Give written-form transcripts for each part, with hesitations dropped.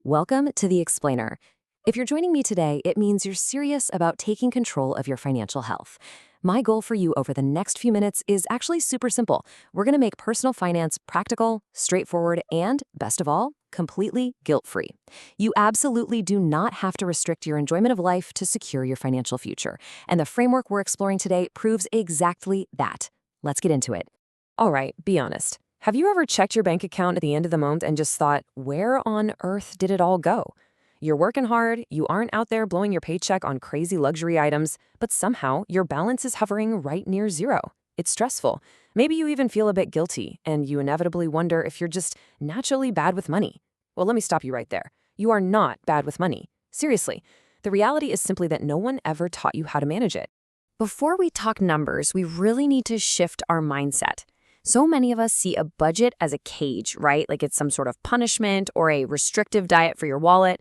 Welcome to The Explainer. If you're joining me today, it means you're serious about taking control of your financial health. My goal for you over the next few minutes is actually super simple. We're going to make personal finance practical, straightforward, and, best of all, completely guilt-free. You absolutely do not have to restrict your enjoyment of life to secure your financial future. And the framework we're exploring today proves exactly that. Let's get into it. All right, be honest. Have you ever checked your bank account at the end of the month and just thought, where on earth did it all go? You're working hard, you aren't out there blowing your paycheck on crazy luxury items, but somehow your balance is hovering right near zero. It's stressful. Maybe you even feel a bit guilty, and you inevitably wonder if you're just naturally bad with money. Well, let me stop you right there. You are not bad with money. Seriously. The reality is simply that no one ever taught you how to manage it. Before we talk numbers, we really need to shift our mindset. So many of us see a budget as a cage, right? Like it's some sort of punishment or a restrictive diet for your wallet.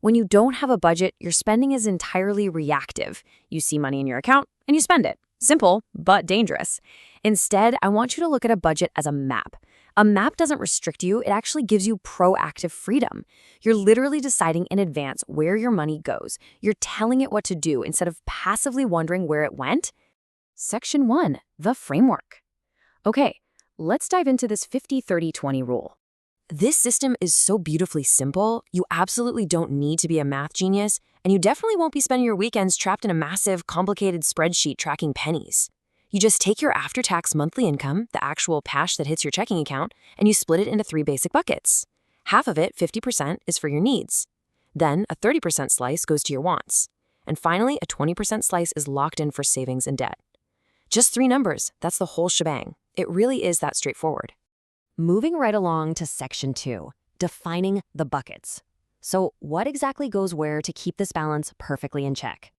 When you don't have a budget, your spending is entirely reactive. You see money in your account and you spend it. Simple, but dangerous. Instead, I want you to look at a budget as a map. A map doesn't restrict you, it actually gives you proactive freedom. You're literally deciding in advance where your money goes. You're telling it what to do instead of passively wondering where it went. Section 1, the framework. Okay, let's dive into this 50-30-20 rule. This system is so beautifully simple, you absolutely don't need to be a math genius, and you definitely won't be spending your weekends trapped in a massive, complicated spreadsheet tracking pennies. You just take your after-tax monthly income, the actual cash that hits your checking account, and you split it into 3 basic buckets. Half of it, 50%, is for your needs. Then a 30% slice goes to your wants. And finally, a 20% slice is locked in for savings and debt. Just 3 numbers, that's the whole shebang. It really is that straightforward. Moving right along to Section 2, defining the buckets. So what exactly goes where to keep this balance perfectly in check?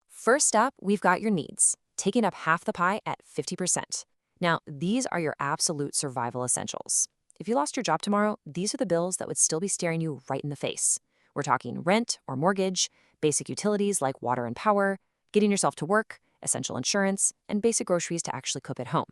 First up, we've got your needs, taking up half the pie at 50%. Now, these are your absolute survival essentials. If you lost your job tomorrow, these are the bills that would still be staring you right in the face. We're talking rent or mortgage, basic utilities like water and power, getting yourself to work, essential insurance, and basic groceries to actually cook at home.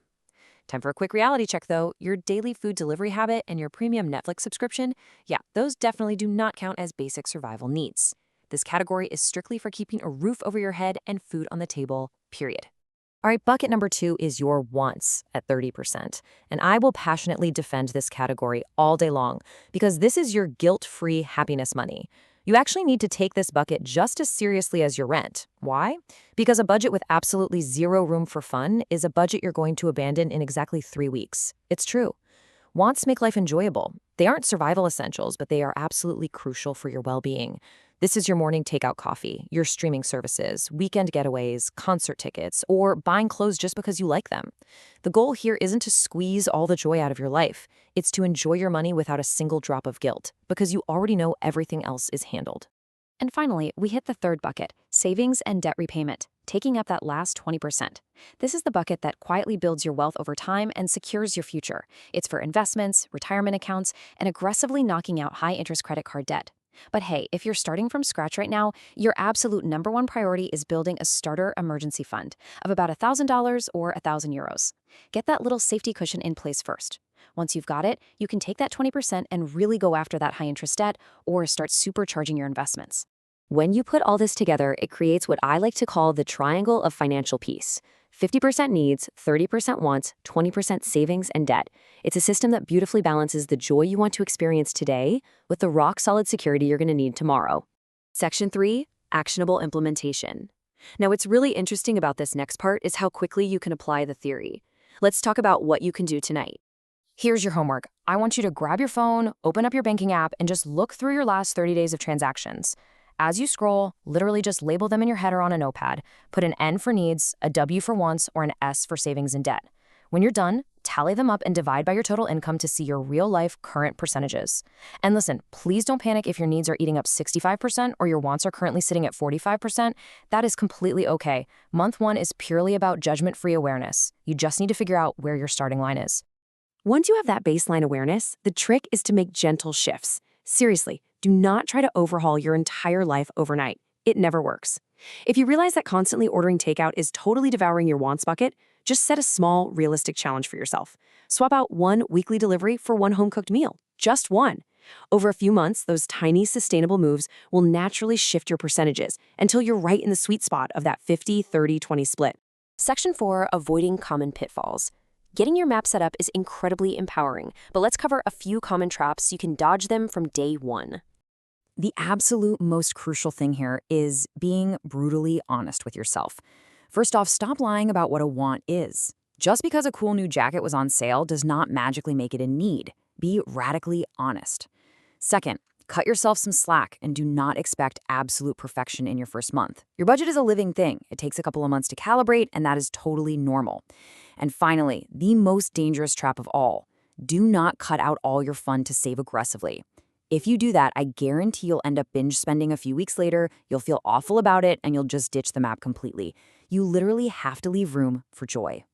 Time for a quick reality check, though. Your daily food delivery habit and your premium Netflix subscription, yeah, those definitely do not count as basic survival needs. This category is strictly for keeping a roof over your head and food on the table, period. All right, bucket number 2 is your wants at 30%. And I will passionately defend this category all day long because this is your guilt-free happiness money. You actually need to take this bucket just as seriously as your rent. Why? Because a budget with absolutely zero room for fun is a budget you're going to abandon in exactly 3 weeks. It's true. Wants make life enjoyable. They aren't survival essentials, but they are absolutely crucial for your well-being. This is your morning takeout coffee, your streaming services, weekend getaways, concert tickets, or buying clothes just because you like them. The goal here isn't to squeeze all the joy out of your life. It's to enjoy your money without a single drop of guilt, because you already know everything else is handled. And finally, we hit the third bucket, savings and debt repayment, taking up that last 20%. This is the bucket that quietly builds your wealth over time and secures your future. It's for investments, retirement accounts, and aggressively knocking out high-interest credit card debt. But hey, if you're starting from scratch right now, your absolute number one priority is building a starter emergency fund of about $1,000 or €1,000. Get that little safety cushion in place first. Once you've got it, you can take that 20% and really go after that high-interest debt or start supercharging your investments. When you put all this together, it creates what I like to call the triangle of financial peace. 50% needs, 30% wants, 20% savings and debt. It's a system that beautifully balances the joy you want to experience today with the rock-solid security you're going to need tomorrow. Section 3, actionable implementation. Now, what's really interesting about this next part is how quickly you can apply the theory. Let's talk about what you can do tonight. Here's your homework. I want you to grab your phone, open up your banking app, and just look through your last 30 days of transactions. As you scroll, literally just label them in your head or on a notepad. Put an N for needs, a W for wants, or an S for savings and debt. When you're done, tally them up and divide by your total income to see your real-life current percentages. And listen, please don't panic if your needs are eating up 65% or your wants are currently sitting at 45%. That is completely okay. Month 1 is purely about judgment-free awareness. You just need to figure out where your starting line is. Once you have that baseline awareness, the trick is to make gentle shifts. Seriously, do not try to overhaul your entire life overnight. It never works. If you realize that constantly ordering takeout is totally devouring your wants bucket, just set a small, realistic challenge for yourself. Swap out 1 weekly delivery for 1 home-cooked meal. Just 1. Over a few months, those tiny sustainable moves will naturally shift your percentages until you're right in the sweet spot of that 50-30-20 split. Section 4, Avoiding Common Pitfalls. Getting your map set up is incredibly empowering, but let's cover a few common traps so you can dodge them from day one. The absolute most crucial thing here is being brutally honest with yourself. First off, stop lying about what a want is. Just because a cool new jacket was on sale does not magically make it a need. Be radically honest. Second, cut yourself some slack and do not expect absolute perfection in your first month. Your budget is a living thing. It takes a couple of months to calibrate, and that is totally normal. And finally, the most dangerous trap of all, do not cut out all your fun to save aggressively. If you do that, I guarantee you'll end up binge spending a few weeks later, you'll feel awful about it, and you'll just ditch the map completely. You literally have to leave room for joy.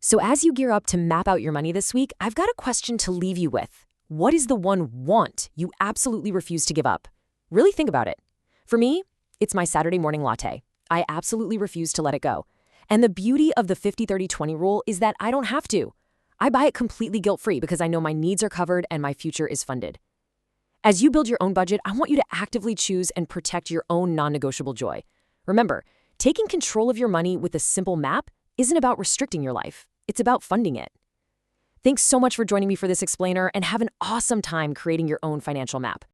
So as you gear up to map out your money this week, I've got a question to leave you with. What is the one want you absolutely refuse to give up? Really think about it. For me, it's my Saturday morning latte. I absolutely refuse to let it go. And the beauty of the 50-30-20 rule is that I don't have to. I buy it completely guilt-free because I know my needs are covered and my future is funded. As you build your own budget, I want you to actively choose and protect your own non-negotiable joy. Remember, taking control of your money with a simple map isn't about restricting your life. It's about funding it. Thanks so much for joining me for this explainer, and have an awesome time creating your own financial map.